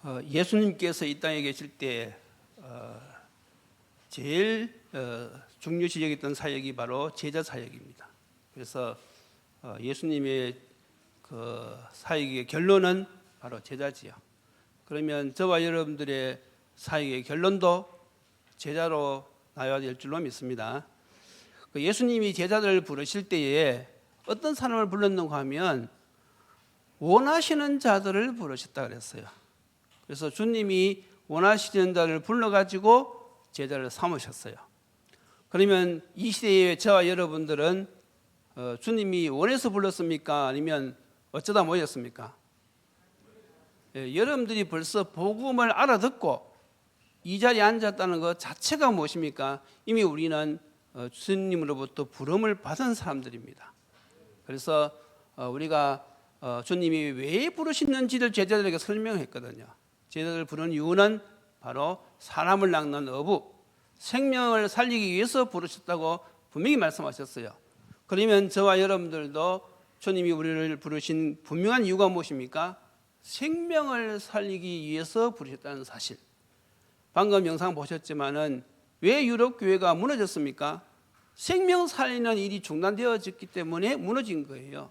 예수님께서 이 땅에 계실 때 제일 중요시 여겼던 사역이 바로 제자 사역입니다. 그래서 예수님의 그 사역의 결론은 바로 제자지요. 그러면 저와 여러분들의 사역의 결론도 제자로 나와야 될 줄로 믿습니다. 예수님이 제자들을 부르실 때에 어떤 사람을 불렀는가 하면 원하시는 자들을 부르셨다 그랬어요. 그래서 주님이 원하시는 자를 불러가지고 제자를 삼으셨어요. 그러면 이 시대의 저와 여러분들은 주님이 원해서 불렀습니까? 아니면 어쩌다 모였습니까? 여러분들이 벌써 복음을 알아듣고 이 자리에 앉았다는 것 자체가 무엇입니까? 이미 우리는 주님으로부터 부름을 받은 사람들입니다. 그래서 우리가 주님이 왜 부르시는지를 제자들에게 설명했거든요. 제자들을 부르는 이유는 바로 사람을 낚는 어부, 생명을 살리기 위해서 부르셨다고 분명히 말씀하셨어요. 그러면 저와 여러분들도 주님이 우리를 부르신 분명한 이유가 무엇입니까? 생명을 살리기 위해서 부르셨다는 사실. 방금 영상 보셨지만은 왜 유럽 교회가 무너졌습니까? 생명 살리는 일이 중단되어졌기 때문에 무너진 거예요.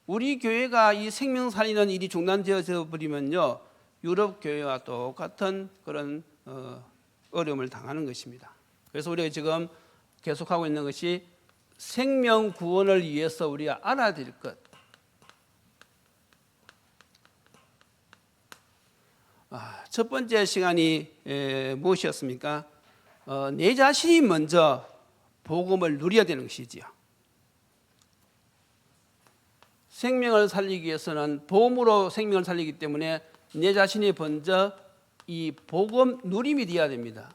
우리 교회가 이 생명 살리는 일이 중단되어져 버리면요, 유럽 교회와 똑같은 그런 어려움을 당하는 것입니다. 그래서 우리가 지금 계속하고 있는 것이 생명 구원을 위해서 우리가 알아야 될 것. 첫 번째 시간이 무엇이었습니까? 내 자신이 먼저 복음을 누려야 되는 것이지요. 생명을 살리기 위해서는 복음으로 생명을 살리기 때문에 내 자신이 먼저 이 복음 누림이 되어야 됩니다.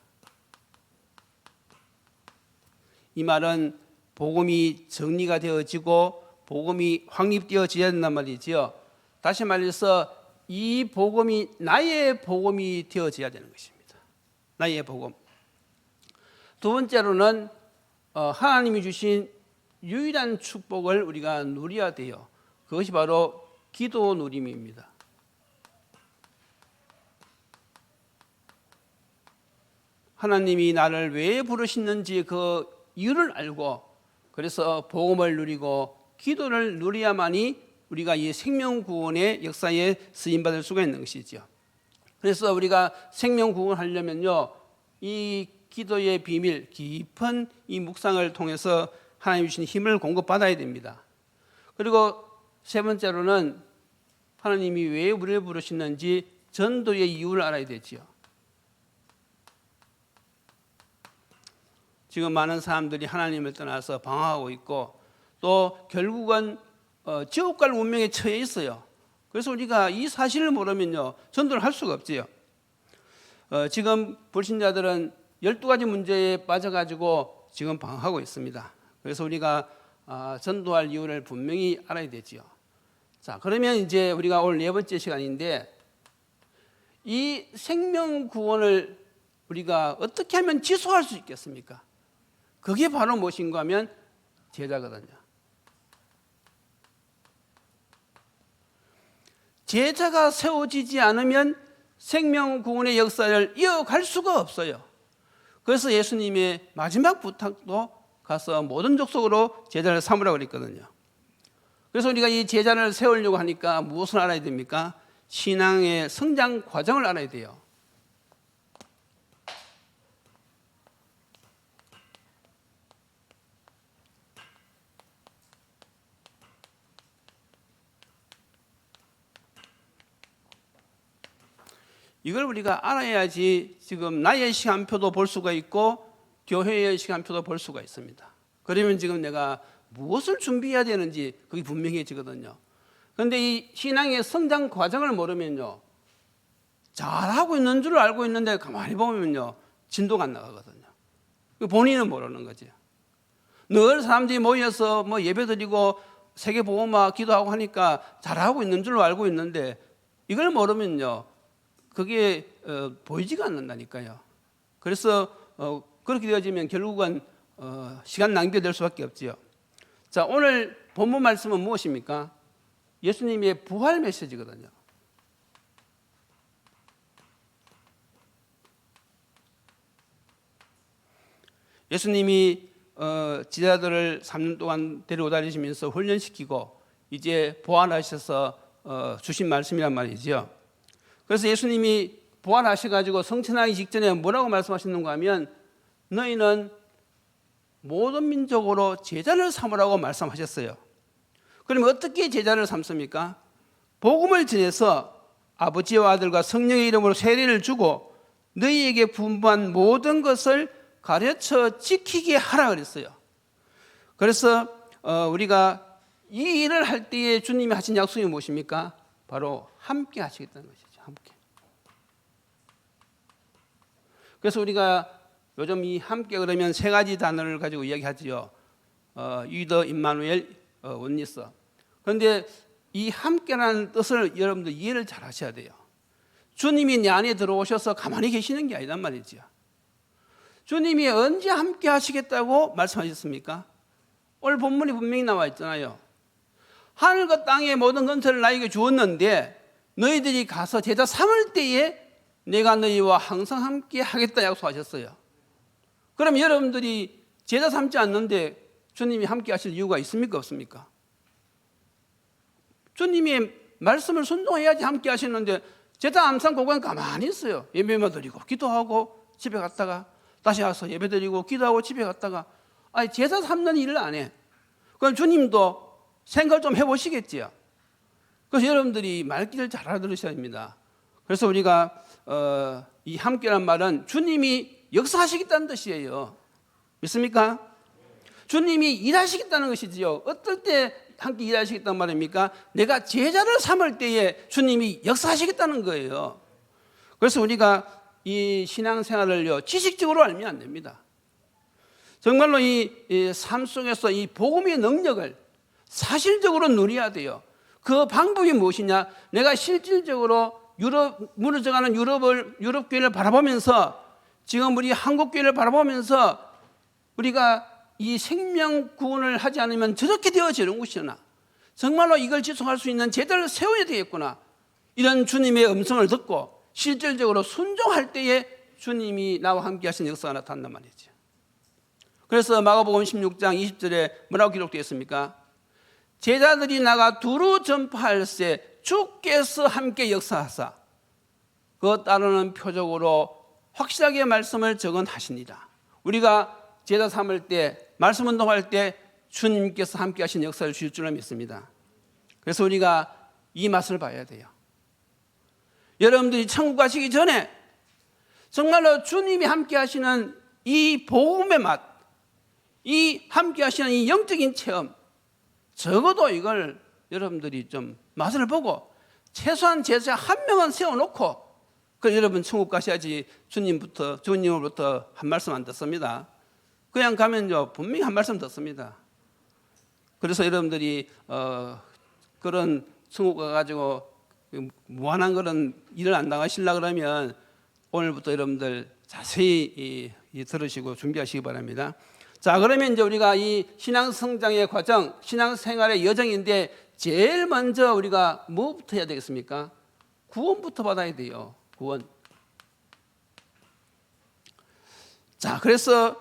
이 말은 복음이 정리가 되어지고 복음이 확립되어져야 된단 말이지요. 다시 말해서 이 복음이 나의 복음이 되어져야 되는 것입니다. 나의 복음. 두 번째로는 하나님이 주신 유일한 축복을 우리가 누려야 돼요. 그것이 바로 기도 누림입니다. 하나님이 나를 왜 부르시는지 그 이유를 알고 그래서 복음을 누리고 기도를 누려야만이 우리가 이 생명 구원의 역사에 쓰임 받을 수가 있는 것이죠. 그래서 우리가 생명 구원하려면요, 이 기도의 비밀, 깊은 이 묵상을 통해서 하나님 주신 힘을 공급받아야 됩니다. 그리고 세 번째로는 하나님이 왜 우리를 부르시는지 전도의 이유를 알아야 되지요. 지금 많은 사람들이 하나님을 떠나서 방황하고 있고 또 결국은 지옥 갈 운명에 처해 있어요. 그래서 우리가 이 사실을 모르면요, 전도를 할 수가 없지요. 지금 불신자들은 12가지 문제에 빠져가지고 지금 방황하고 있습니다. 그래서 우리가 전도할 이유를 분명히 알아야 되지요. 자, 그러면 이제 우리가 오늘 네 번째 시간인데 이 생명 구원을 우리가 어떻게 하면 지속할 수 있겠습니까? 그게 바로 무엇인가 하면 제자거든요. 제자가 세워지지 않으면 생명 구원의 역사를 이어갈 수가 없어요. 그래서 예수님의 마지막 부탁도 가서 모든 족속으로 제자를 삼으라고 그랬거든요. 그래서 우리가 이 제자를 세우려고 하니까 무엇을 알아야 됩니까? 신앙의 성장 과정을 알아야 돼요. 이걸 우리가 알아야지 지금 나의 시간표도 볼 수가 있고 교회의 시간표도 볼 수가 있습니다. 그러면 지금 내가 무엇을 준비해야 되는지 그게 분명해지거든요. 그런데 이 신앙의 성장 과정을 모르면요, 잘하고 있는 줄 알고 있는데 가만히 보면요, 진도가 안 나가거든요. 본인은 모르는 거죠. 늘 사람들이 모여서 뭐 예배드리고 세계복음화 기도하고 하니까 잘하고 있는 줄 알고 있는데 이걸 모르면요, 그게 보이지가 않는다니까요. 그래서 그렇게 되어지면 결국은 시간 낭비가 될 수밖에 없지요. 자, 오늘 본문 말씀은 무엇입니까? 예수님의 부활 메시지거든요. 예수님이 제자들을 3년 동안 데리고 다니시면서 훈련시키고 이제 부활하셔서 주신 말씀이란 말이죠. 그래서 예수님이 부활하셔가지고 성천하기 직전에 뭐라고 말씀하셨는가 하면 너희는 모든 민족으로 제자를 삼으라고 말씀하셨어요. 그러면 어떻게 제자를 삼습니까? 복음을 전해서 아버지와 아들과 성령의 이름으로 세례를 주고 너희에게 분부한 모든 것을 가르쳐 지키게 하라 그랬어요. 그래서 우리가 이 일을 할 때에 주님이 하신 약속이 무엇입니까? 바로 함께 하시겠다는 것이죠. 함께. 그래서 우리가 요즘 이 함께 그러면 세 가지 단어를 가지고 이야기하지요. 유더, 임마누엘, 원리스. 그런데 이 함께라는 뜻을 여러분들 이해를 잘 하셔야 돼요. 주님이 내 안에 들어오셔서 가만히 계시는 게 아니란 말이죠. 주님이 언제 함께 하시겠다고 말씀하셨습니까? 오늘 본문이 분명히 나와 있잖아요. 하늘과 땅의 모든 건설을 나에게 주었는데 너희들이 가서 제자 삼을 때에 내가 너희와 항상 함께 하겠다 약속하셨어요. 그럼 여러분들이 제자 삼지 않는데 주님이 함께 하실 이유가 있습니까? 없습니까? 주님의 말씀을 순종해야지 함께 하시는데 제자 안 삼고 그냥 가만히 있어요. 예배만 드리고 기도하고 집에 갔다가 다시 와서 예배 드리고 기도하고 집에 갔다가 아니 제자 삼는 일을 안 해. 그럼 주님도 생각을 좀 해보시겠지요. 그래서 여러분들이 말귀를 잘 알아들으셔야 합니다. 그래서 우리가 이 함께란 말은 주님이 역사하시겠다는 뜻이에요. 믿습니까? 주님이 일하시겠다는 것이지요. 어떨 때 함께 일하시겠다는 말입니까? 내가 제자를 삼을 때에 주님이 역사하시겠다는 거예요. 그래서 우리가 이 신앙생활을요 지식적으로 알면 안 됩니다. 정말로 이 삶 속에서 이 복음의 능력을 사실적으로 누려야 돼요. 그 방법이 무엇이냐? 내가 실질적으로 무너져가는 유럽 교회를 바라보면서 지금 우리 한국 교회를 바라보면서 우리가 이 생명 구원을 하지 않으면 저렇게 되어지는 것이구나. 정말로 이걸 지속할 수 있는 제자를 세워야 되겠구나. 이런 주님의 음성을 듣고 실질적으로 순종할 때에 주님이 나와 함께 하신 역사가 나타난단 말이죠. 그래서 마가복음 16장 20절에 뭐라고 기록되어 있습니까? 제자들이 나가 두루 전파할세 주께서 함께 역사하사 그것 따르는 표적으로 확실하게 말씀을 적은하시니라. 우리가 제자 삼을 때 말씀 운동할 때 주님께서 함께 하신 역사를 주실 줄을 믿습니다. 그래서 우리가 이 맛을 봐야 돼요. 여러분들이 천국 가시기 전에 정말로 주님이 함께 하시는 이 복음의 맛, 이 함께 하시는 이 영적인 체험, 적어도 이걸 여러분들이 좀 맛을 보고 최소한 제자 한 명은 세워놓고 그 여러분 천국 가셔야지 주님으로부터 한 말씀 안 듣습니다. 그냥 가면요 분명히 한 말씀 듣습니다. 그래서 여러분들이 그런 천국 가가지고 무한한 그런 일을 안 당하시려 그러면 오늘부터 여러분들 자세히 들으시고 준비하시기 바랍니다. 자, 그러면 이제 우리가 이 신앙 성장의 과정, 신앙 생활의 여정인데 제일 먼저 우리가 뭐부터 해야 되겠습니까? 구원부터 받아야 돼요. 구원. 자, 그래서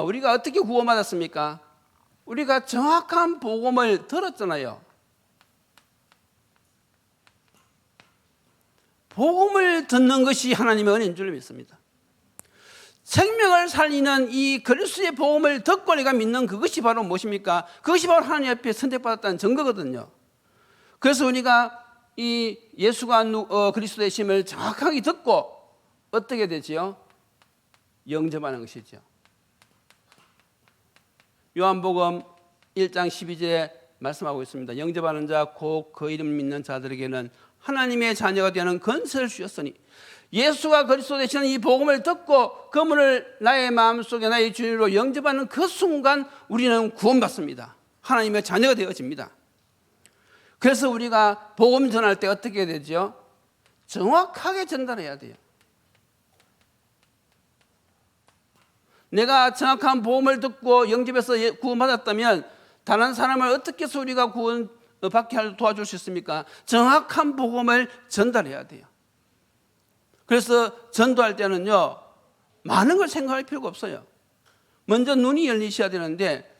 우리가 어떻게 구원받았습니까? 우리가 정확한 복음을 들었잖아요. 복음을 듣는 것이 하나님의 은혜인 줄 믿습니다. 생명을 살리는 이 그리스도의 복음을 듣고 내가 믿는 그것이 바로 무엇입니까? 그것이 바로 하나님 앞에 선택받았다는 증거거든요. 그래서 우리가 이 예수가 그리스도의 심을 정확하게 듣고 어떻게 되지요? 영접하는 것이죠. 요한복음 1장 12절에 말씀하고 있습니다. 영접하는 자 곧 그 이름을 믿는 자들에게는 하나님의 자녀가 되는 권세를 주셨으니 예수가 그리스도 되시는 이 복음을 듣고 그분을 나의 마음속에 나의 주인으로 영접하는 그 순간 우리는 구원받습니다. 하나님의 자녀가 되어집니다. 그래서 우리가 복음 전할 때 어떻게 되죠? 정확하게 전달해야 돼요. 내가 정확한 복음을 듣고 영접해서 구원받았다면 다른 사람을 어떻게 해서 우리가 구원받게 도와줄 수 있습니까? 정확한 복음을 전달해야 돼요. 그래서 전도할 때는요 많은 걸 생각할 필요가 없어요. 먼저 눈이 열리셔야 되는데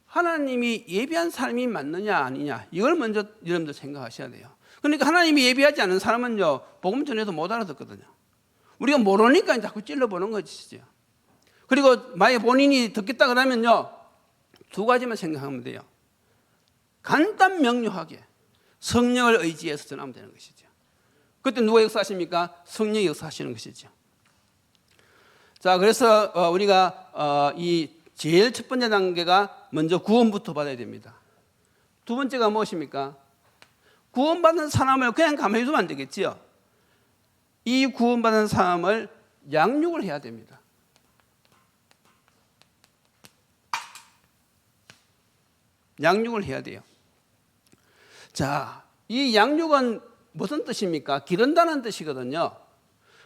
하나님이 예비한 사람이 맞느냐 아니냐 이걸 먼저 여러분들 생각하셔야 돼요. 그러니까 하나님이 예비하지 않은 사람은요 복음 전해도 못 알아듣거든요. 우리가 모르니까 자꾸 찔러보는 것이죠. 그리고 만약에 본인이 듣겠다 그러면요 두 가지만 생각하면 돼요. 간단 명료하게 성령을 의지해서 전하면 되는 것이죠. 그때 누가 역사하십니까? 성령이 역사하시는 것이죠. 자, 그래서 우리가 이 제일 첫 번째 단계가 먼저 구원부터 받아야 됩니다. 두 번째가 무엇입니까? 구원받은 사람을 그냥 가만히 두면 안 되겠지요. 이 구원받은 사람을 양육을 해야 됩니다. 양육을 해야 돼요. 자, 이 양육은 무슨 뜻입니까? 기른다는 뜻이거든요.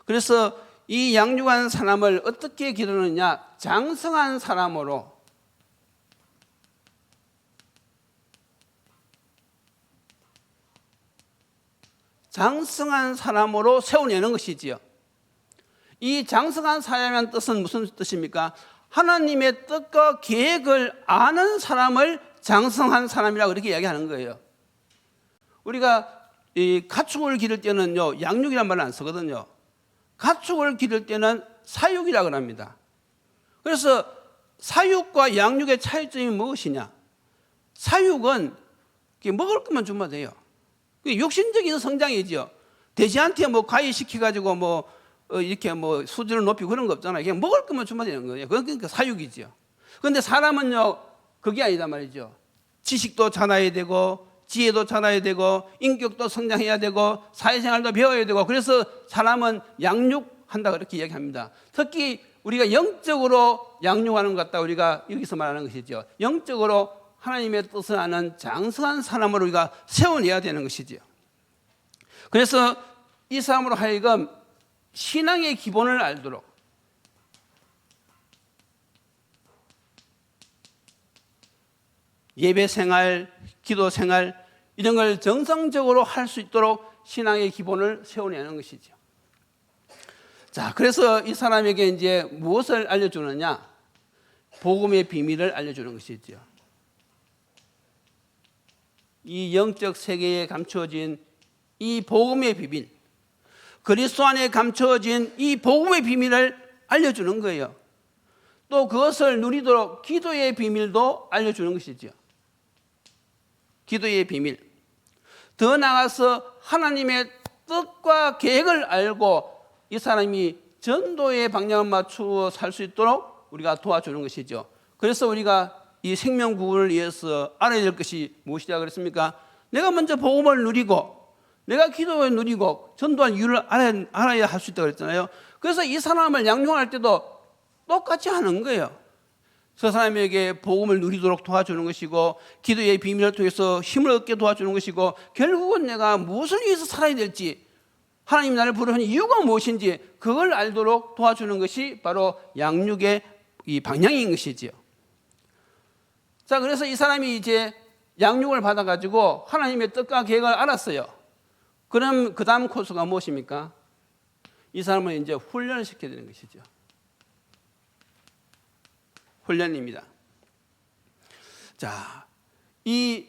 그래서 이 양육한 사람을 어떻게 기르느냐? 장성한 사람으로 세워내는 것이지요. 이 장성한 사람이라는 뜻은 무슨 뜻입니까? 하나님의 뜻과 계획을 아는 사람을 장성한 사람이라고 그렇게 이야기하는 거예요. 우리가 이 가축을 기를 때는요 양육이란 말을 안 쓰거든요. 가축을 기를 때는 사육이라고 합니다. 그래서 사육과 양육의 차이점이 무엇이냐? 사육은 먹을 것만 주면 돼요. 욕심적인 성장이죠. 돼지한테 뭐 과일 시켜가지고 이렇게 수준을 높이고 그런 거 없잖아요. 그냥 먹을 것만 주면 되는 거예요. 그러니까 사육이죠. 그런데 사람은요 그게 아니다 말이죠. 지식도 자라야 되고 지혜도 자라야 되고 인격도 성장해야 되고 사회생활도 배워야 되고 그래서 사람은 양육한다 그렇게 이야기합니다. 특히 우리가 영적으로 양육하는 것 같다 우리가 여기서 말하는 것이죠. 영적으로 하나님의 뜻을 아는 장성한 사람으로 우리가 세워내야 되는 것이죠. 그래서 이 사람으로 하여금 신앙의 기본을 알도록 예배 생활, 기도 생활 이런 걸 정상적으로 할 수 있도록 신앙의 기본을 세워내는 것이죠. 자, 그래서 이 사람에게 이제 무엇을 알려주느냐? 복음의 비밀을 알려주는 것이죠. 이 영적 세계에 감추어진 이 복음의 비밀, 그리스도 안에 감추어진 이 복음의 비밀을 알려주는 거예요. 또 그것을 누리도록 기도의 비밀도 알려주는 것이죠. 기도의 비밀. 더 나아가서 하나님의 뜻과 계획을 알고 이 사람이 전도의 방향을 맞추어 살 수 있도록 우리가 도와주는 것이죠. 그래서 우리가 이 생명구원을 위해서 알아야 될 것이 무엇이라 그랬습니까? 내가 먼저 복음을 누리고 내가 기도를 누리고 전도한 이유를 알아야 할 수 있다고 그랬잖아요. 그래서 이 사람을 양육할 때도 똑같이 하는 거예요. 저 사람에게 복음을 누리도록 도와주는 것이고 기도의 비밀을 통해서 힘을 얻게 도와주는 것이고 결국은 내가 무엇을 위해서 살아야 될지 하나님이 나를 부르신 이유가 무엇인지 그걸 알도록 도와주는 것이 바로 양육의 이 방향인 것이지요. 자, 그래서 이 사람이 이제 양육을 받아가지고 하나님의 뜻과 계획을 알았어요. 그럼 그 다음 코스가 무엇입니까? 이 사람을 이제 훈련을 시켜야 되는 것이죠. 훈련입니다. 자, 이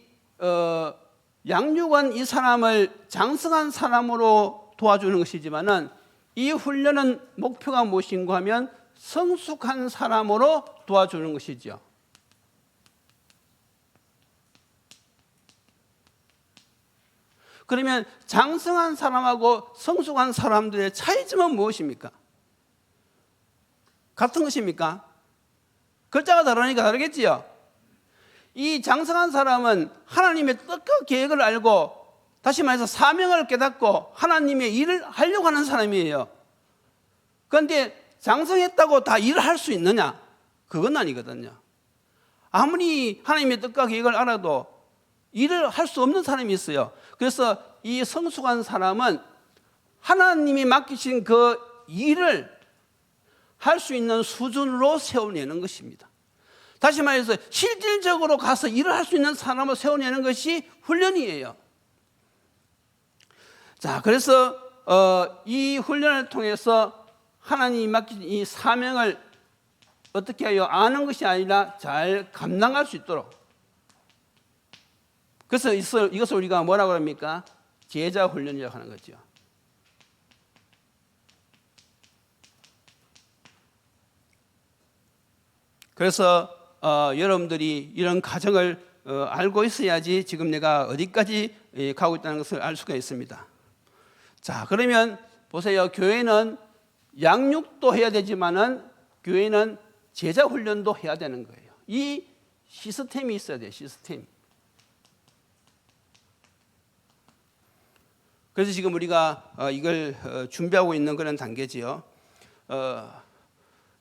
양육은 이 사람을 장성한 사람으로 도와주는 것이지만은 이 훈련은 목표가 무엇인가 하면 성숙한 사람으로 도와주는 것이죠. 그러면 장성한 사람하고 성숙한 사람들의 차이점은 무엇입니까? 같은 것입니까? 글자가 다르니까 다르겠지요. 이 장성한 사람은 하나님의 뜻과 계획을 알고 다시 말해서 사명을 깨닫고 하나님의 일을 하려고 하는 사람이에요. 그런데 장성했다고 다 일을 할 수 있느냐? 그건 아니거든요. 아무리 하나님의 뜻과 계획을 알아도 일을 할 수 없는 사람이 있어요. 그래서 이 성숙한 사람은 하나님이 맡기신 그 일을 할 수 있는 수준으로 세워내는 것입니다. 다시 말해서 실질적으로 가서 일을 할 수 있는 사람을 세워내는 것이 훈련이에요. 자, 그래서 이 훈련을 통해서 하나님이 맡긴 이 사명을 어떻게 해요? 아는 것이 아니라 잘 감당할 수 있도록. 그래서 이것을 우리가 뭐라고 합니까? 제자 훈련이라고 하는 거죠. 그래서 여러분들이 이런 과정을 알고 있어야지 지금 내가 어디까지 가고 있다는 것을 알 수가 있습니다. 자, 그러면 보세요. 교회는 양육도 해야 되지만은 교회는 제자 훈련도 해야 되는 거예요. 이 시스템이 있어야 돼요. 시스템. 그래서 지금 우리가 이걸 준비하고 있는 그런 단계지요.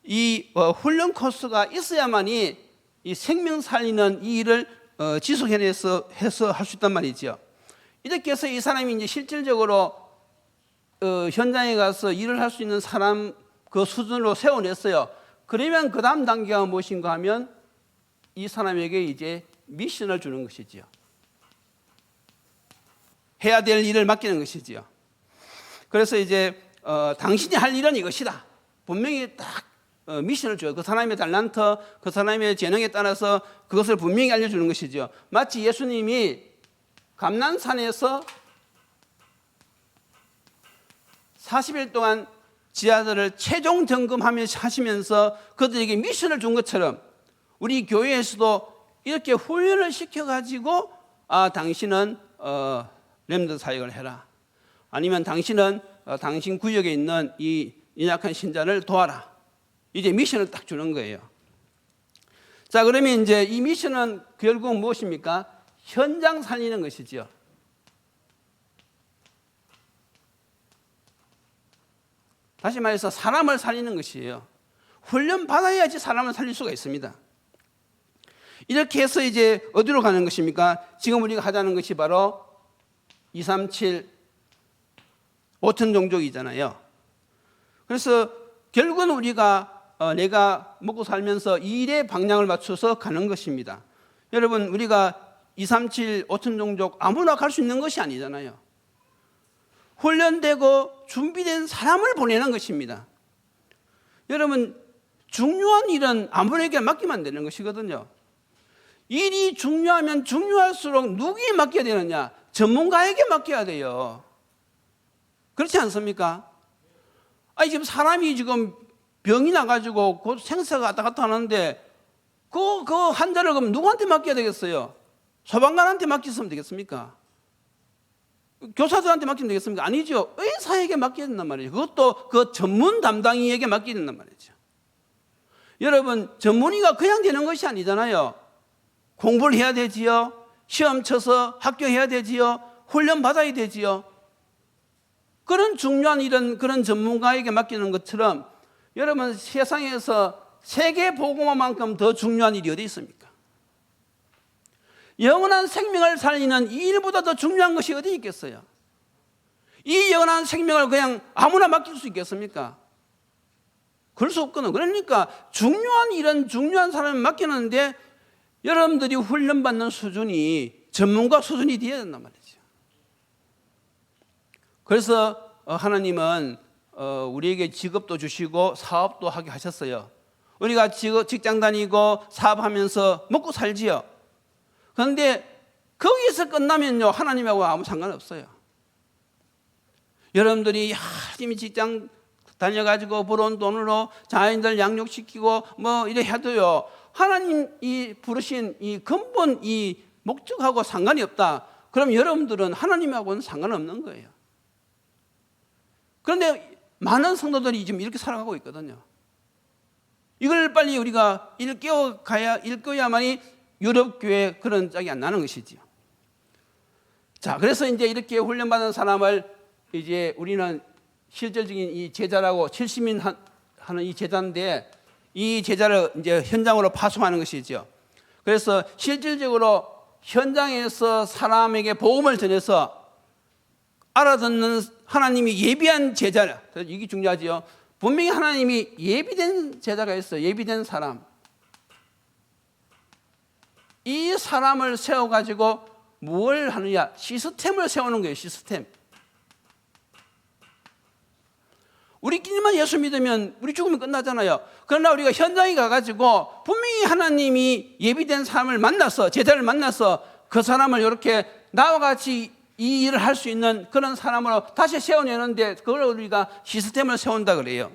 이 훈련 코스가 있어야만이 이 생명 살리는 이 일을 지속해서 할 수 있단 말이죠. 이렇게 해서 이 사람이 이제 실질적으로 현장에 가서 일을 할 수 있는 사람 그 수준으로 세워냈어요. 그러면 그 다음 단계가 무엇인가 하면 이 사람에게 이제 미션을 주는 것이지요. 해야 될 일을 맡기는 것이지요. 그래서 이제 당신이 할 일은 이것이다. 분명히 딱 미션을 줘요. 그 사람의 달란트, 그 사람의 재능에 따라서 그것을 분명히 알려주는 것이죠. 마치 예수님이 감난산에서 40일 동안 지하들을 최종 점검하시면서 그들에게 미션을 준 것처럼 우리 교회에서도 이렇게 훈련을 시켜가지고 당신은 렘넌트 사역을 해라. 아니면 당신은 당신 구역에 있는 이 연약한 신자를 도와라. 이제 미션을 딱 주는 거예요. 자, 그러면 이제 이 미션은 결국 무엇입니까? 현장 살리는 것이죠. 다시 말해서 사람을 살리는 것이에요. 훈련 받아야지 사람을 살릴 수가 있습니다. 이렇게 해서 이제 어디로 가는 것입니까? 지금 우리가 하자는 것이 바로 237 5천 종족이잖아요. 그래서 결국은 우리가 내가 먹고 살면서 일의 방향을 맞춰서 가는 것입니다. 여러분, 우리가 237 5천 종족 아무나 갈 수 있는 것이 아니잖아요. 훈련되고 준비된 사람을 보내는 것입니다. 여러분, 중요한 일은 아무에게 맡기면 안 되는 것이거든요. 일이 중요하면 중요할수록 누구에게 맡겨야 되느냐? 전문가에게 맡겨야 돼요. 그렇지 않습니까? 아니, 지금 사람이 지금 병이 나가지고 곧 생사가 왔다 갔다 하는데 그 환자를 그럼 누구한테 맡겨야 되겠어요? 소방관한테 맡겼으면 되겠습니까? 교사들한테 맡기면 되겠습니까? 아니죠. 의사에게 맡겨야 된단 말이죠. 그것도 그 전문 담당이에게 맡겨야 된단 말이죠. 여러분, 전문의가 그냥 되는 것이 아니잖아요. 공부를 해야 되지요. 시험 쳐서 합격해야 되지요. 훈련 받아야 되지요. 그런 중요한 일은 그런 전문가에게 맡기는 것처럼 여러분, 세상에서 세계 복음화만큼 더 중요한 일이 어디 있습니까? 영원한 생명을 살리는 이 일보다 더 중요한 것이 어디 있겠어요? 이 영원한 생명을 그냥 아무나 맡길 수 있겠습니까? 그럴 수 없거든요. 그러니까 중요한 일은 중요한 사람에 맡기는데 여러분들이 훈련받는 수준이 전문가 수준이 되어야 된단 말이죠. 그래서 하나님은 우리에게 직업도 주시고 사업도 하게 하셨어요. 우리가 직장 다니고 사업하면서 먹고 살지요. 그런데 거기서 끝나면요, 하나님하고 아무 상관없어요. 여러분들이 열심히 직장 다녀가지고 벌어온 돈으로 자녀들 양육시키고 뭐 이래 해도요, 하나님이 부르신 이 근본 이 목적하고 상관이 없다. 그럼 여러분들은 하나님하고는 상관없는 거예요. 그런데 많은 성도들이 지금 이렇게 살아가고 있거든요. 이걸 빨리 우리가 일깨워야만이 유럽교회 그런 짝이 안 나는 것이지요. 자, 그래서 이제 이렇게 훈련받은 사람을 이제 우리는 실질적인 이 제자라고 70인 하는 이 제자인데 이 제자를 이제 현장으로 파송하는 것이죠. 그래서 실질적으로 현장에서 사람에게 복음을 전해서 알아듣는 하나님이 예비한 제자, 이게 중요하지요. 분명히 하나님이 예비된 제자가 있어요. 예비된 사람. 이 사람을 세워가지고 뭘 하느냐? 시스템을 세우는 거예요. 시스템. 우리끼리만 예수 믿으면 우리 죽으면 끝나잖아요. 그러나 우리가 현장에 가가지고 분명히 하나님이 예비된 사람을 만나서, 제자를 만나서 그 사람을 이렇게 나와 같이 이 일을 할 수 있는 그런 사람으로 다시 세워내는데, 그걸 우리가 시스템을 세운다 그래요.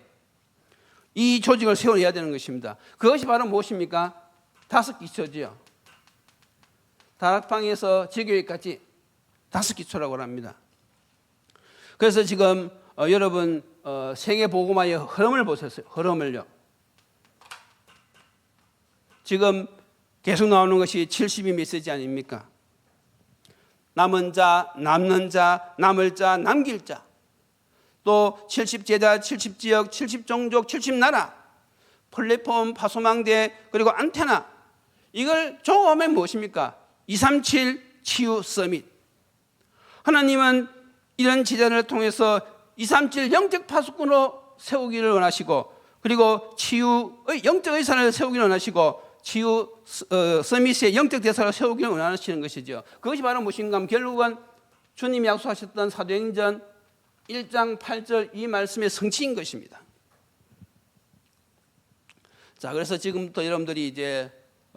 이 조직을 세워내야 되는 것입니다. 그것이 바로 무엇입니까? 5기초지요. 다락방에서 지교회까지 5기초라고 합니다. 그래서 지금 여러분 세계 복음화의 흐름을 보셨어요. 흐름을요. 지금 계속 나오는 것이 70이 메시지 아닙니까? 남은 자, 남는 자, 남을 자, 남길 자. 또 70제자, 70지역, 70종족, 70나라. 플랫폼, 파소망대, 그리고 안테나. 이걸 종합하면 무엇입니까? 237 치유 서밋. 하나님은 이런 제자를 통해서 237 영적 파수꾼으로 세우기를 원하시고, 그리고 치유의 영적 의사를 세우기를 원하시고, 치유 서밋의 영적 대사를 세우기를 원하시는 것이죠. 그것이 바로 무엇인가 하면 결국은 주님이 약속하셨던 사도행전 1장 8절 이 말씀의 성취인 것입니다. 자, 그래서 지금부터 여러분들이 이제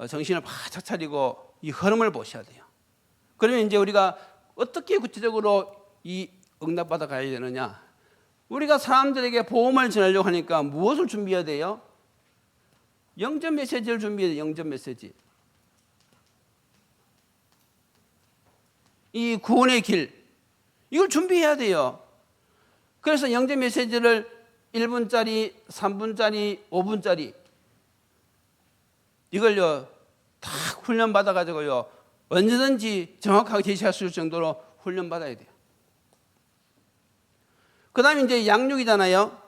정신을 바짝 차리고 이 흐름을 보셔야 돼요. 그러면 이제 우리가 어떻게 구체적으로 이 응답받아 가야 되느냐? 우리가 사람들에게 복음을 전하려고 하니까 무엇을 준비해야 돼요? 영접 메시지를 준비해야 돼요. 영접 메시지. 이 구원의 길, 이걸 준비해야 돼요. 그래서 영접 메시지를 1분짜리, 3분짜리, 5분짜리 이걸요 다 훈련 받아가지고요 언제든지 정확하게 제시할 수 있을 정도로 훈련 받아야 돼요. 그 다음에 이제 양육이잖아요.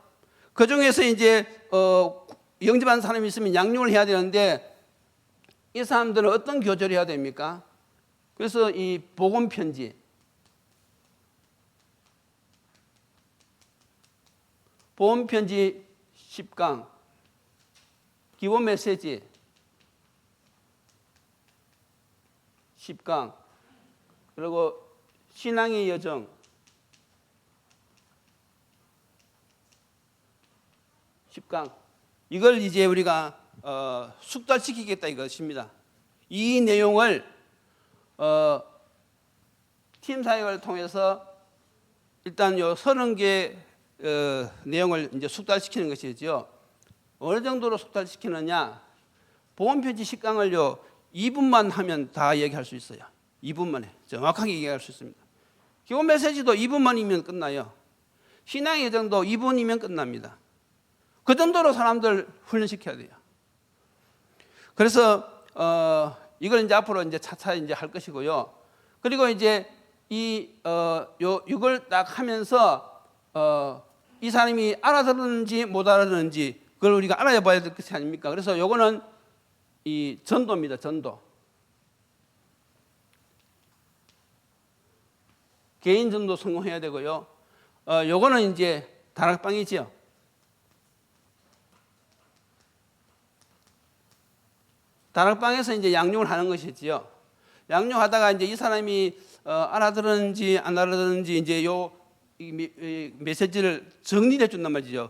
그 중에서 이제 영접한 사람이 있으면 양육을 해야 되는데, 이 사람들은 어떤 교절을 해야 됩니까? 그래서 이 복음 편지, 복음 편지 10강, 기본 메시지 10강, 그리고 신앙의 여정, 이걸 이제 우리가 숙달시키겠다 이것입니다. 이 내용을 팀 사역을 통해서 일단 요 30개 내용을 이제 숙달시키는 것이죠. 어느 정도로 숙달시키느냐? 복음편지 10강을요 2분만 하면 다 얘기할 수 있어요. 2분만 해 정확하게 얘기할 수 있습니다. 기본 메시지도 2분만이면 끝나요. 신앙의 여정도 2분이면 끝납니다. 그 정도로 사람들 훈련시켜야 돼요. 그래서 이걸 이제 앞으로 이제 차차 이제 할 것이고요. 그리고 이제 이걸 딱 하면서 이 사람이 알아들었는지 못 알아들었는지 그걸 우리가 알아야 봐야 될 것이 아닙니까? 그래서 요거는 이 전도입니다. 전도. 개인 전도 성공해야 되고요. 요거는 이제 다락방이지요. 다락방에서 이제 양육을 하는 것이지요. 양육하다가 이제 이 사람이 알아들었는지 안 알아들었는지 이제 이 메시지를 정리해 준단 말이죠.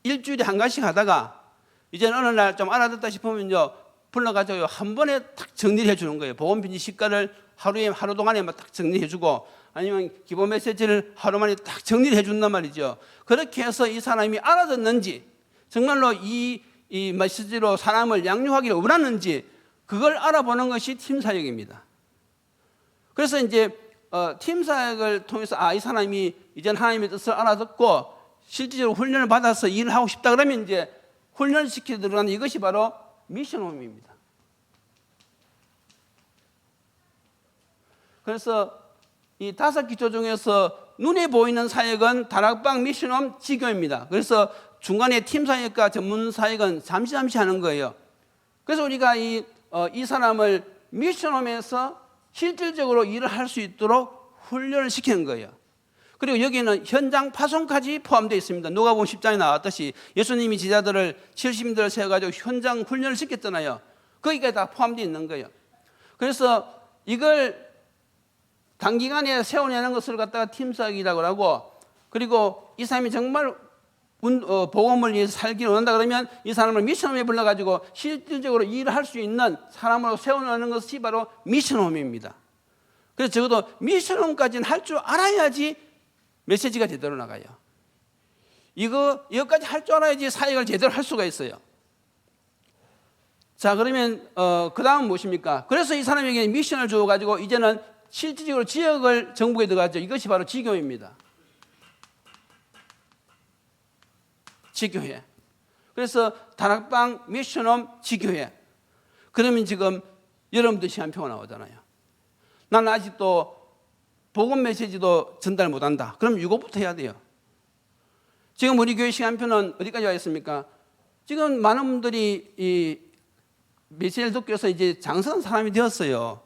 일주일에 한 가지씩 하다가 이제 어느 날 좀 알아듣다 싶으면요 불러가지고 한 번에 딱 정리를 해주는 거예요. 복음편지 10가를 하루 동안에 딱 정리해주고, 아니면 기본 메시지를 하루 만에 딱 정리를 해준단 말이죠. 그렇게 해서 이 사람이 알아듣는지, 정말로 이 메시지로 사람을 양육하기를 원하는지 그걸 알아보는 것이 팀 사역입니다. 그래서 이제 팀 사역을 통해서 이 사람이 이제 하나님의 뜻을 알아듣고 실질적으로 훈련을 받아서 일을 하고 싶다 그러면 이제 훈련을 시켜 들어가는 이것이 바로 미션홈입니다. 그래서 이 5기초 중에서 눈에 보이는 사역은 다락방, 미션홈, 지교입니다. 그래서 중간에 팀 사역과 전문 사역은 잠시 하는 거예요. 그래서 우리가 이 사람을 미션홈에서 실질적으로 일을 할 수 있도록 훈련을 시키는 거예요. 그리고 여기는 현장 파송까지 포함되어 있습니다. 누가복음 10장에 나왔듯이 예수님이 제자들을 70인들을 세워가지고 현장 훈련을 시켰잖아요. 거기까지 다 포함되어 있는 거예요. 그래서 이걸 단기간에 세워내는 것을 갖다가 팀 사역이라고 하고, 그리고 이 사람이 정말 복음을 위해서 살기를 원한다 그러면 이 사람을 미션홈에 불러가지고 실질적으로 일을 할 수 있는 사람으로 세워놓는 것이 바로 미션홈입니다. 그래서 적어도 미션홈까지는 할 줄 알아야지 메시지가 제대로 나가요. 이거까지 할 줄 알아야지 사역을 제대로 할 수가 있어요. 자, 그러면 그 다음은 무엇입니까? 그래서 이 사람에게 미션을 주어가지고 이제는 실질적으로 지역을 정복에 들어가죠. 이것이 바로 지교입니다. 지교회. 그래서 다락방, 미션홈, 지교회. 그러면 지금 여러분들 시간표가 나오잖아요. 나는 아직도 복음 메시지도 전달 못한다. 그럼 이것부터 해야 돼요. 지금 우리 교회 시간표는 어디까지 와 있습니까? 지금 많은 분들이 이 메시지를 듣기 위해서 이제 장성한 사람이 되었어요.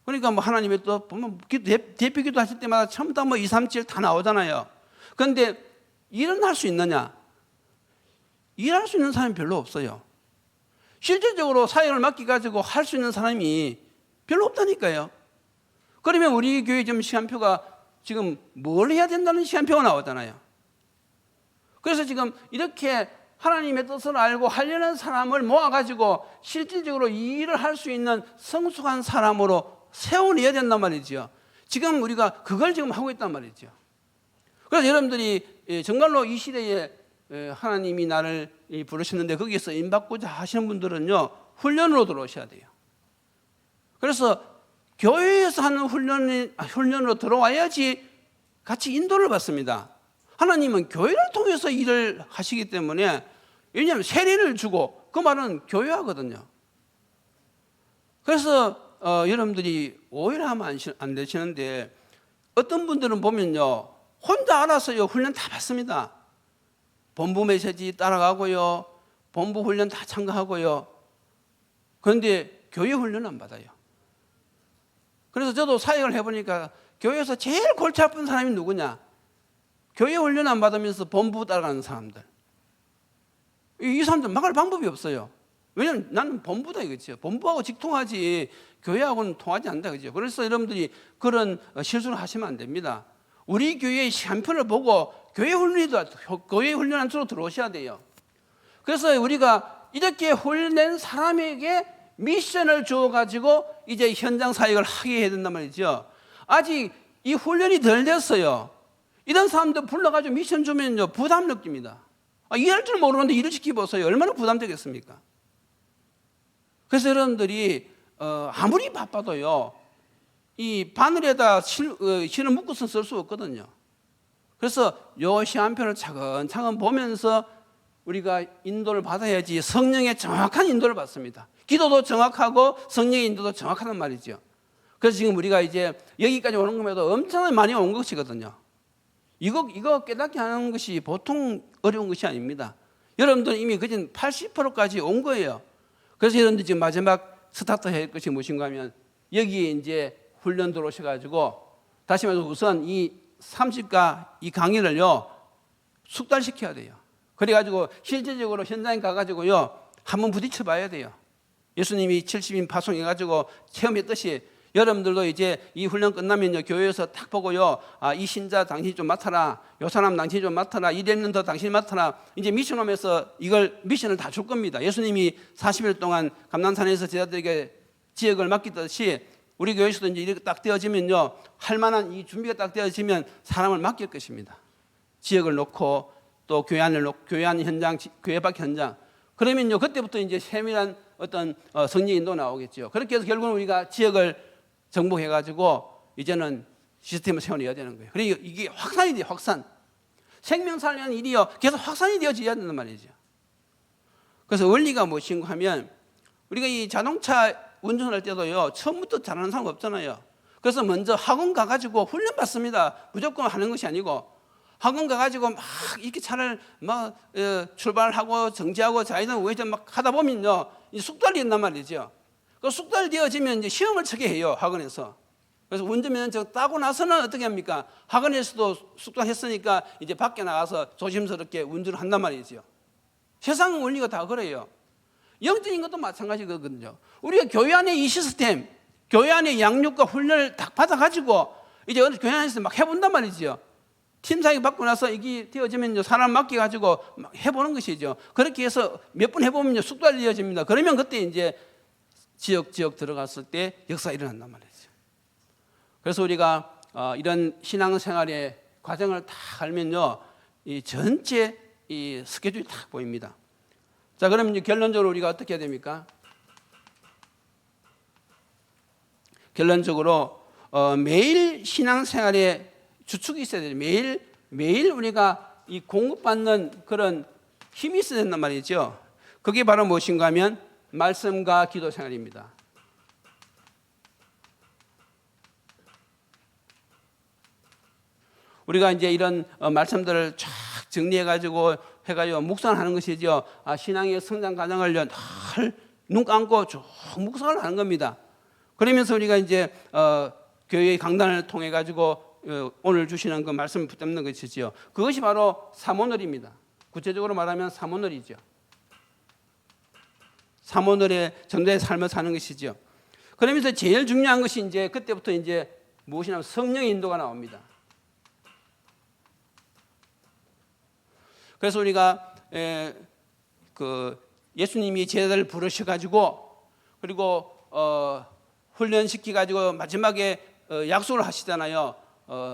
그러니까 뭐 하나님의 또 보면 대표 기도 하실 때마다 전부 다 뭐 2, 3, 7 다 나오잖아요. 그런데 일은 할 수 있느냐? 일할 수 있는 사람이 별로 없어요. 실질적으로 사역을 맡겨가지고 할 수 있는 사람이 별로 없다니까요. 그러면 우리 교회 지금 시간표가 지금 뭘 해야 된다는 시간표가 나오잖아요. 그래서 지금 이렇게 하나님의 뜻을 알고 하려는 사람을 모아가지고 실질적으로 이 일을 할 수 있는 성숙한 사람으로 세워내야 된단 말이죠. 지금 우리가 그걸 지금 하고 있단 말이죠. 그래서 여러분들이 정말로 이 시대에 하나님이 나를 부르셨는데 거기에서 인받고자 하시는 분들은요, 훈련으로 들어오셔야 돼요. 그래서 교회에서 하는 훈련으로 들어와야지 같이 인도를 받습니다. 하나님은 교회를 통해서 일을 하시기 때문에, 왜냐하면 세례를 주고 그 말은 교회하거든요. 그래서 여러분들이 오해를 하면 안 되시는데, 어떤 분들은 보면요, 혼자 알아서요 훈련 다 받습니다. 본부 메시지 따라가고요, 본부 훈련 다 참가하고요. 그런데 교회 훈련 안 받아요. 그래서 저도 사역을 해보니까 교회에서 제일 골치 아픈 사람이 누구냐? 교회 훈련 안 받으면서 본부 따라가는 사람들. 이 사람들 막을 방법이 없어요. 왜냐하면 나는 본부다 이거죠. 본부하고 직통하지 교회하고는 통하지 않는다 그죠. 그래서 여러분들이 그런 실수를 하시면 안 됩니다. 우리 교회의 시간표를 보고 교회 훈련 안으로 들어오셔야 돼요. 그래서 우리가 이렇게 훈련된 사람에게 미션을 주어가지고 이제 현장 사역을 하게 해야 된단 말이죠. 아직 이 훈련이 덜 됐어요. 이런 사람들 불러가지고 미션 주면요 부담 느낍니다. 일할 줄 모르는데 일을 시켜보세요. 얼마나 부담되겠습니까? 그래서 여러분들이 아무리 바빠도요 이 바늘에다 실을 묶어서 쓸 수 없거든요. 그래서 요 시간표를 차근차근 보면서 우리가 인도를 받아야지 성령의 정확한 인도를 받습니다. 기도도 정확하고 성령의 인도도 정확하단 말이죠. 그래서 지금 우리가 이제 여기까지 오는 것에도 엄청나게 많이 온 것이거든요. 이거 깨닫게 하는 것이 보통 어려운 것이 아닙니다. 여러분들은 이미 그진 80%까지 온 거예요. 그래서 여러분들 지금 마지막 스타트 할 것이 무엇인가 하면 여기에 이제 훈련 들어오셔가지고 다시 말해서 우선 이 30가 이 강의를요 숙달시켜야 돼요. 그래가지고 실질적으로 현장에 가가지고요 한번 부딪혀 봐야 돼요. 예수님이 70인 파송해가지고 체험했듯이 여러분들도 이제 이 훈련 끝나면요 교회에서 딱 보고요 이 신자 당신이 좀 맡아라, 요 사람 당신이 좀 맡아라, 이 렘넌트 당신이 맡아라. 이제 미션홈에서 이걸 미션을 다 줄 겁니다. 예수님이 40일 동안 감난산에서 제자들에게 지역을 맡기듯이 우리 교회에서도 이제 이렇게 딱 되어지면요 할 만한 이 준비가 딱 되어지면 사람을 맡길 것입니다. 지역을 놓고 또 교회 안을 놓고 교회 안 현장, 교회 밖 현장. 그러면요 그때부터 이제 세밀한 어떤 성령 인도 나오겠죠. 그렇게 해서 결국은 우리가 지역을 정복해가지고 이제는 시스템을 세워내야 되는 거예요. 그러니까 이게 확산이 돼요. 확산. 생명 살리는 일이요 계속 확산이 되어져야 된단 말이죠. 그래서 원리가 무엇인가 하면 우리가 이 자동차 운전할 때도요 처음부터 잘하는 사람 없잖아요. 그래서 먼저 학원 가가지고 훈련 받습니다. 무조건 하는 것이 아니고 학원 가가지고 막 이렇게 차를 막 출발하고 정지하고 좌회전 우회전 막 하다 보면요 숙달이 된단 말이죠. 그 숙달되어지면 이제 시험을 치게 해요 학원에서. 그래서 운전면허증 따고 나서는 어떻게 합니까? 학원에서도 숙달했으니까 이제 밖에 나가서 조심스럽게 운전을 한단 말이죠. 세상 원리가 다 그래요. 영적인 것도 마찬가지거든요. 우리가 교회 안에 이 시스템, 교회 안에 양육과 훈련을 딱 받아가지고 이제 어느 교회 안에서 막 해본단 말이죠. 팀장이 받고 나서 이게 되어지면 사람 맡겨가지고 막 해보는 것이죠. 그렇게 해서 몇 번 해보면 숙달 이어집니다. 그러면 그때 이제 지역 들어갔을 때 역사가 일어난단 말이죠. 그래서 우리가 이런 신앙생활의 과정을 다 알면요, 이 전체 이 스케줄이 딱 보입니다. 자, 그럼 이제 결론적으로 우리가 어떻게 해야 됩니까? 결론적으로 매일 신앙생활에 주축이 있어야 돼요. 매일 우리가 이 공급받는 그런 힘이 있어야 된단 말이죠. 그게 바로 무엇인가 하면 말씀과 기도 생활입니다. 우리가 이제 이런 말씀들을 쫙 정리해가지고 묵상하는 것이죠. 신앙의 성장 과정을 늘 눈 감고 쭉 묵상을 하는 겁니다. 그러면서 우리가 이제 교회의 강단을 통해 가지고 오늘 주시는 그 말씀을 붙잡는 것이죠. 그것이 바로 사모늘입니다. 구체적으로 말하면 사모늘이죠. 사모늘의 전도의 삶을 사는 것이죠. 그러면서 제일 중요한 것이 이제 그때부터 이제 무엇이냐면 성령의 인도가 나옵니다. 그래서 우리가 예수님이 제자들을 부르셔가지고 그리고 훈련시켜가지고 마지막에 약속을 하시잖아요.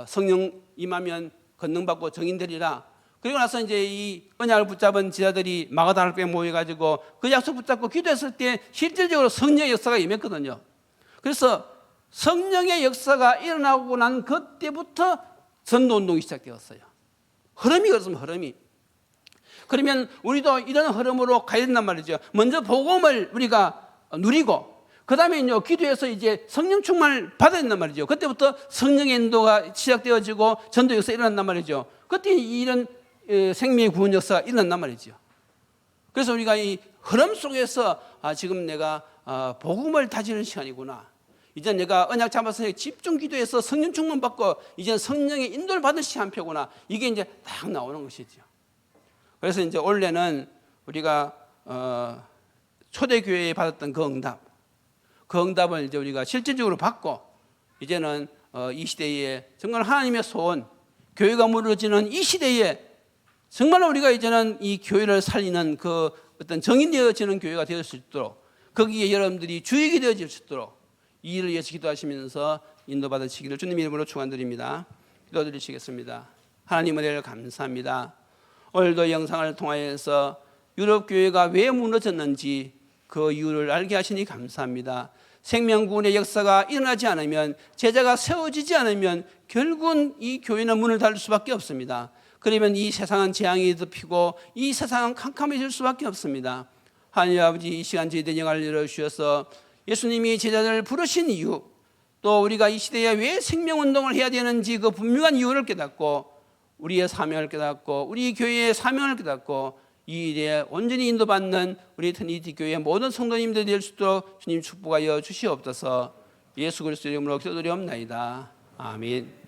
성령 임하면 권능받고 정인되리라. 그리고 나서 이제 이 언약을 붙잡은 제자들이 마가다나 뼈에 모여가지고 그 약속 붙잡고 기도했을 때 실질적으로 성령의 역사가 임했거든요. 그래서 성령의 역사가 일어나고 난 그때부터 전도운동이 시작되었어요. 흐름이 그렇습니다. 흐름이. 그러면 우리도 이런 흐름으로 가야 된단 말이죠. 먼저 복음을 우리가 누리고 그 다음에 이제 기도해서 이제 성령 충만을 받아야 된단 말이죠. 그때부터 성령의 인도가 시작되어지고 전도 역사가 일어난단 말이죠. 그때 이런 생명의 구원 역사가 일어난단 말이죠. 그래서 우리가 이 흐름 속에서 지금 내가 복음을 다지는 시간이구나. 이제 내가 언약 잡아서 집중 기도해서 성령 충만 받고 이제 성령의 인도를 받을 시간표구나. 이게 이제 딱 나오는 것이죠. 그래서 이제 원래는 우리가 초대교회에 받았던 그 응답을 이제 우리가 실질적으로 받고 이제는 이 시대에 정말 하나님의 소원, 교회가 무너지는 이 시대에 정말 우리가 이제는 이 교회를 살리는 그 어떤 정인되어지는 교회가 되을 수 있도록 거기에 여러분들이 주역이 되어질 수 있도록 이 일을 위해서 기도하시면서 인도받으시기를 주님 이름으로 축원드립니다. 기도드리시겠습니다. 하나님 은혜를 감사합니다. 오늘도 영상을 통하여서 유럽 교회가 왜 무너졌는지 그 이유를 알게 하시니 감사합니다. 생명구원의 역사가 일어나지 않으면 제자가 세워지지 않으면 결국은 이 교회는 문을 닫을 수밖에 없습니다. 그러면 이 세상은 재앙이 덮이고 이 세상은 캄캄해질 수밖에 없습니다. 하나님 아버지 이 시간 저희들 영을 열어주셔서 예수님이 제자들을 부르신 이유 또 우리가 이 시대에 왜 생명운동을 해야 되는지 그 분명한 이유를 깨닫고 우리의 사명을 깨닫고 우리 교회의 사명을 깨닫고 이 일에 온전히 인도받는 우리 트리니티 교회의 모든 성도님들이 될 수 있도록 주님 축복하여 주시옵소서. 예수 그리스도 이름으로 기도드리옵나이다. 아멘.